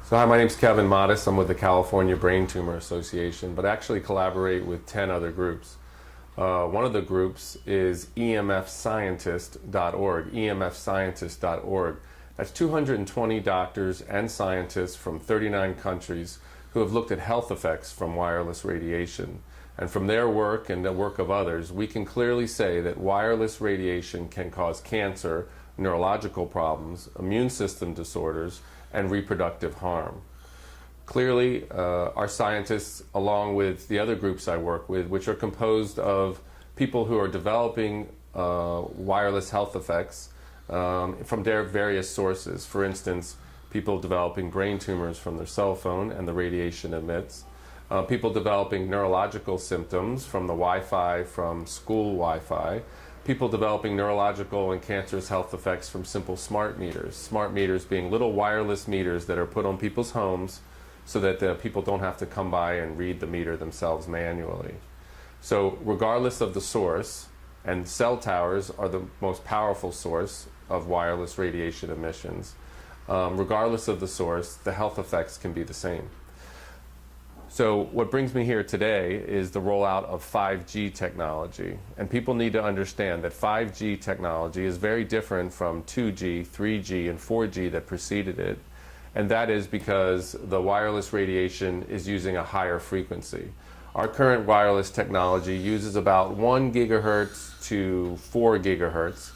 So hi, my name's Kevin Modis. I'm with the California Brain Tumor Association, but actually collaborate with 10 other groups. One of the groups is emfscientist.org, emfscientist.org. That's 220 doctors and scientists from 39 countries who have looked at health effects from wireless radiation. And from their work and the work of others, we can clearly say that wireless radiation can cause cancer, neurological problems, immune system disorders, and reproductive harm. Clearly, our scientists, along with the other groups I work with, which are composed of people who are developing wireless health effects from their various sources. For instance, people developing brain tumors from their cell phone and the radiation emits. People developing neurological symptoms from the Wi-Fi, from school Wi-Fi. People developing neurological and cancerous health effects from simple smart meters. Smart meters being little wireless meters that are put on people's homes so that people don't have to come by and read the meter themselves manually. So regardless of the source, and cell towers are the most powerful source of wireless radiation emissions, regardless of the source, the health effects can be the same. So what brings me here today is the rollout of 5G technology. And people need to understand that 5G technology is very different from 2G, 3G, and 4G that preceded it. And that is because the wireless radiation is using a higher frequency. Our current wireless technology uses about 1 gigahertz to 4 gigahertz.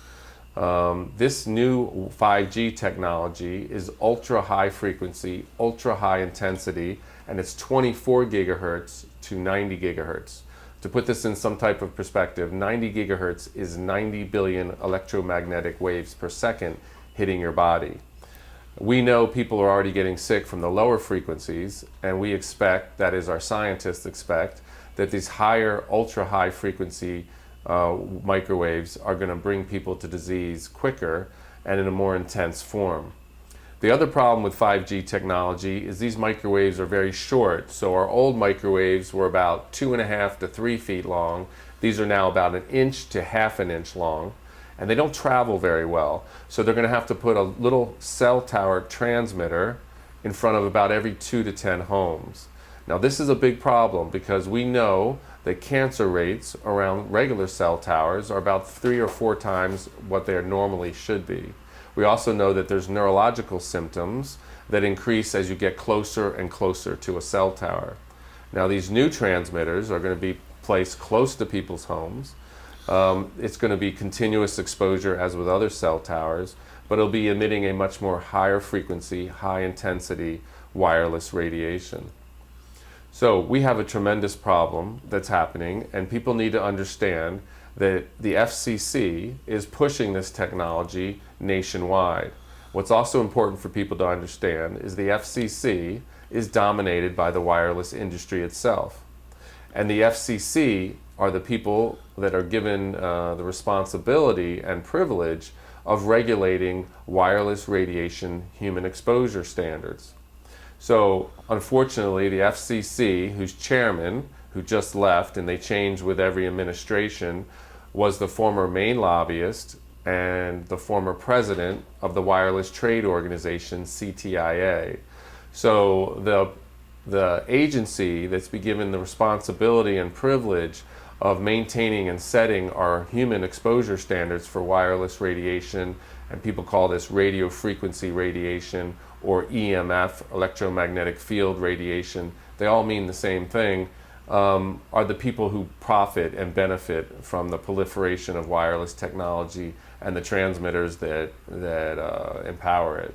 This new 5G technology is ultra high frequency, ultra high intensity, and it's 24 gigahertz to 90 gigahertz. To put this in some type of perspective, 90 gigahertz is 90 billion electromagnetic waves per second hitting your body. We know people are already getting sick from the lower frequencies, and we expect, that is our scientists expect, that these higher, ultra high frequency microwaves are going to bring people to disease quicker and in a more intense form. The other problem with 5G technology is these microwaves are very short. So our old microwaves were about 2.5 to 3 feet long. These are now about 1 inch to half an inch long, and they don't travel very well. So they're going to have to put a little cell tower transmitter in front of about every 2 to 10 homes. Now this is a big problem because we know that cancer rates around regular cell towers are about 3 or 4 times what they normally should be. We also know that there's neurological symptoms that increase as you get closer and closer to a cell tower. Now these new transmitters are going to be placed close to people's homes. It's going to be continuous exposure as with other cell towers, but it'll be emitting a much more higher frequency, high intensity wireless radiation. So we have a tremendous problem that's happening, and people need to understand that the FCC is pushing this technology nationwide. What's also important for people to understand is the FCC is dominated by the wireless industry itself. And the FCC are the people that are given the responsibility and privilege of regulating wireless radiation human exposure standards. So unfortunately, the FCC, whose chairman, who just left, and they change with every administration, was the former main lobbyist and the former president of the wireless trade organization CTIA. So the agency that's been given the responsibility and privilege of maintaining and setting our human exposure standards for wireless radiation, and people call this radio frequency radiation or EMF, electromagnetic field radiation, they all mean the same thing, are the people who profit and benefit from the proliferation of wireless technology and the transmitters that empower it.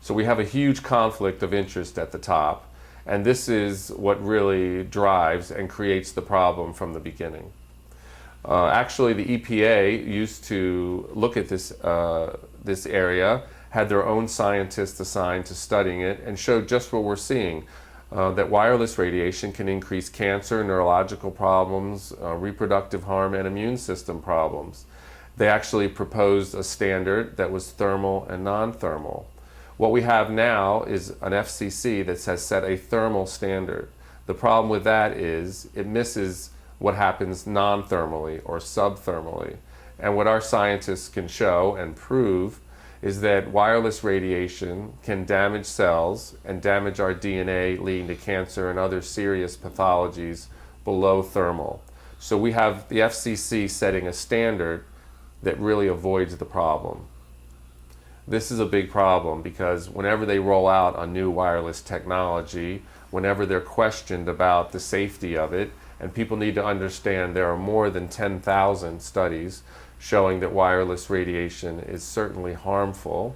So we have a huge conflict of interest at the top, and this is what really drives and creates the problem from the beginning. Actually, the EPA used to look at this area, had their own scientists assigned to studying it, and showed just what we're seeing. That wireless radiation can increase cancer, neurological problems, reproductive harm, and immune system problems. They actually proposed a standard that was thermal and non-thermal. What we have now is an FCC that has set a thermal standard. The problem with that is it misses what happens non-thermally or subthermally. And what our scientists can show and prove is that wireless radiation can damage cells and damage our DNA, leading to cancer and other serious pathologies below thermal. So we have the FCC setting a standard that really avoids the problem. This is a big problem because whenever they roll out a new wireless technology, whenever they're questioned about the safety of it, and people need to understand there are more than 10,000 studies showing that wireless radiation is certainly harmful,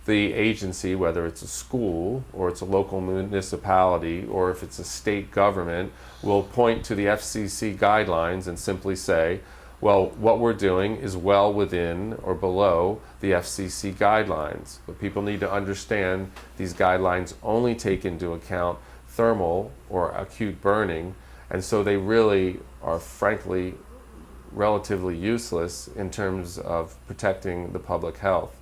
the agency, whether it's a school or it's a local municipality or if it's a state government, will point to the FCC guidelines and simply say, well, what we're doing is well within or below the FCC guidelines. But people need to understand these guidelines only take into account thermal or acute burning, and so they really are frankly relatively useless in terms of protecting the public health.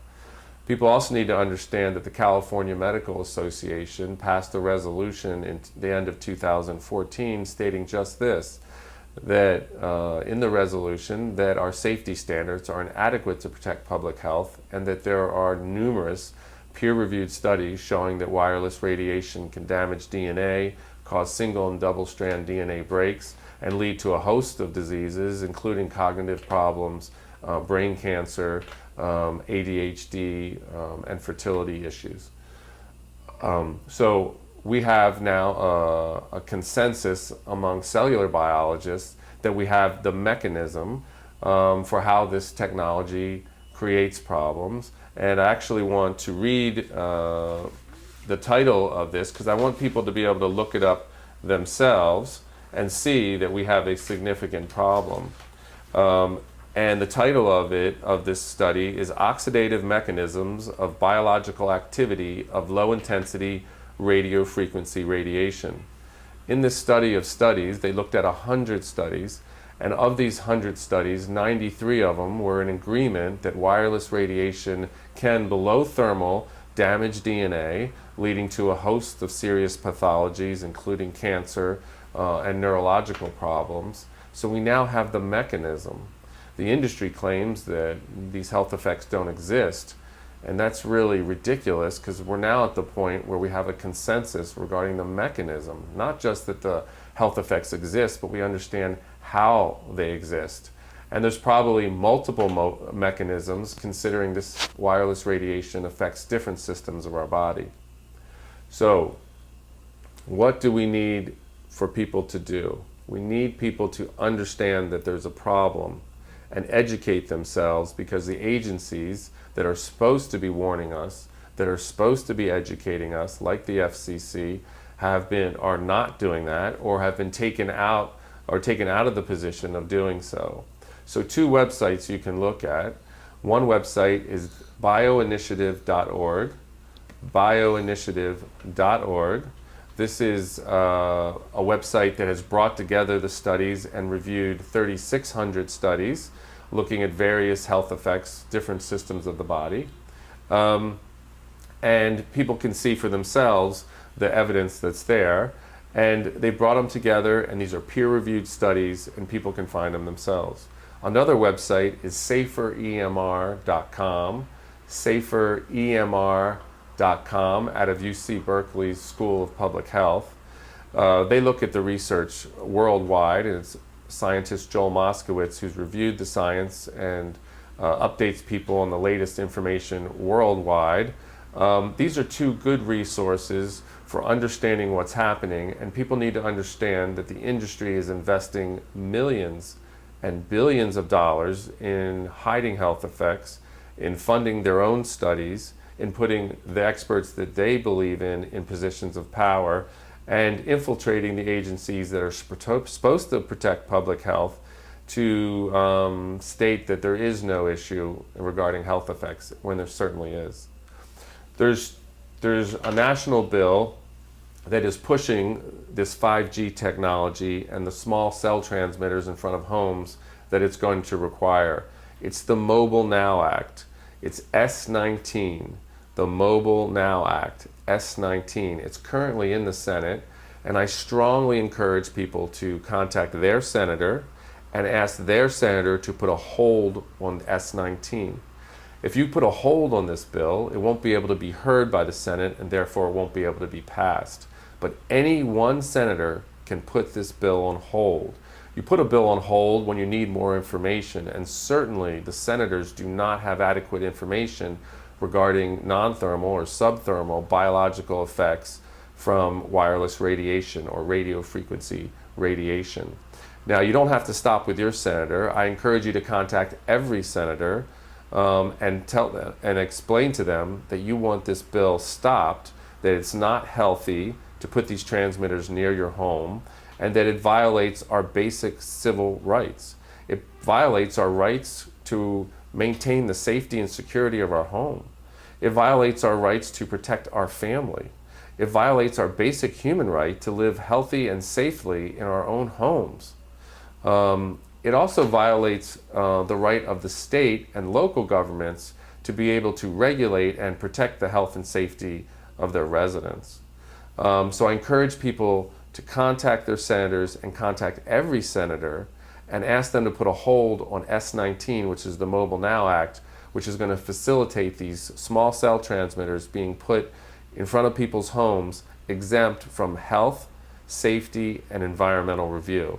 People also need to understand that the California Medical Association passed a resolution in the end of 2014 stating just this, that in the resolution that our safety standards are inadequate to protect public health and that there are numerous peer-reviewed studies showing that wireless radiation can damage DNA, cause single and double-strand DNA breaks, and lead to a host of diseases, including cognitive problems, brain cancer, ADHD, and fertility issues. So we have now a consensus among cellular biologists that we have the mechanism for how this technology creates problems. And I actually want to read the title of this because I want people to be able to look it up themselves and see that we have a significant problem. And the title of this study is Oxidative Mechanisms of Biological Activity of Low-Intensity Radio Frequency Radiation. In this study of studies, they looked at 100 studies, and of these 100 studies, 93 of them were in agreement that wireless radiation can, below thermal, damage DNA, leading to a host of serious pathologies, including cancer and neurological problems. So we now have the mechanism. The industry claims that these health effects don't exist, and that's really ridiculous because we're now at the point where we have a consensus regarding the mechanism, not just that the health effects exist, but we understand how they exist. And there's probably multiple mechanisms considering this wireless radiation affects different systems of our body. So what do we need for people to do? We need people to understand that there's a problem and educate themselves, because the agencies that are supposed to be warning us, that are supposed to be educating us, like the FCC, are not doing that or have been taken out of the position of doing so. So two websites you can look at. One website is bioinitiative.org, bioinitiative.org. This is a website that has brought together the studies and reviewed 3,600 studies looking at various health effects, different systems of the body. And people can see for themselves the evidence that's there. And they brought them together, and these are peer-reviewed studies, and people can find them themselves. Another website is saferemr.com, saferemr.com, out of UC Berkeley's School of Public Health. They look at the research worldwide, and it's scientist Joel Moskowitz who's reviewed the science and updates people on the latest information worldwide. These are two good resources for understanding what's happening, and people need to understand that the industry is investing millions and billions of dollars in hiding health effects, in funding their own studies, in putting the experts that they believe in positions of power, and infiltrating the agencies that are supposed to protect public health to state that there is no issue regarding health effects when there certainly is. There's a national bill that is pushing this 5G technology and the small cell transmitters in front of homes that it's going to require. It's the Mobile Now Act. It's S19, the Mobile Now Act, S19. It's currently in the Senate, and I strongly encourage people to contact their senator and ask their senator to put a hold on S19. If you put a hold on this bill, it won't be able to be heard by the Senate and therefore it won't be able to be passed. But any one senator can put this bill on hold. You put a bill on hold when you need more information, and certainly the senators do not have adequate information regarding non-thermal or subthermal biological effects from wireless radiation or radio frequency radiation. Now, you don't have to stop with your senator. I encourage you to contact every senator and tell them and explain to them that you want this bill stopped, that it's not healthy to put these transmitters near your home, and that it violates our basic civil rights. It violates our rights to maintain the safety and security of our home. It violates our rights to protect our family. It violates our basic human right to live healthy and safely in our own homes. It also violates the right of the state and local governments to be able to regulate and protect the health and safety of their residents. So I encourage people to contact their senators and contact every senator and ask them to put a hold on S19, which is the Mobile Now Act, which is going to facilitate these small cell transmitters being put in front of people's homes, exempt from health, safety, and environmental review.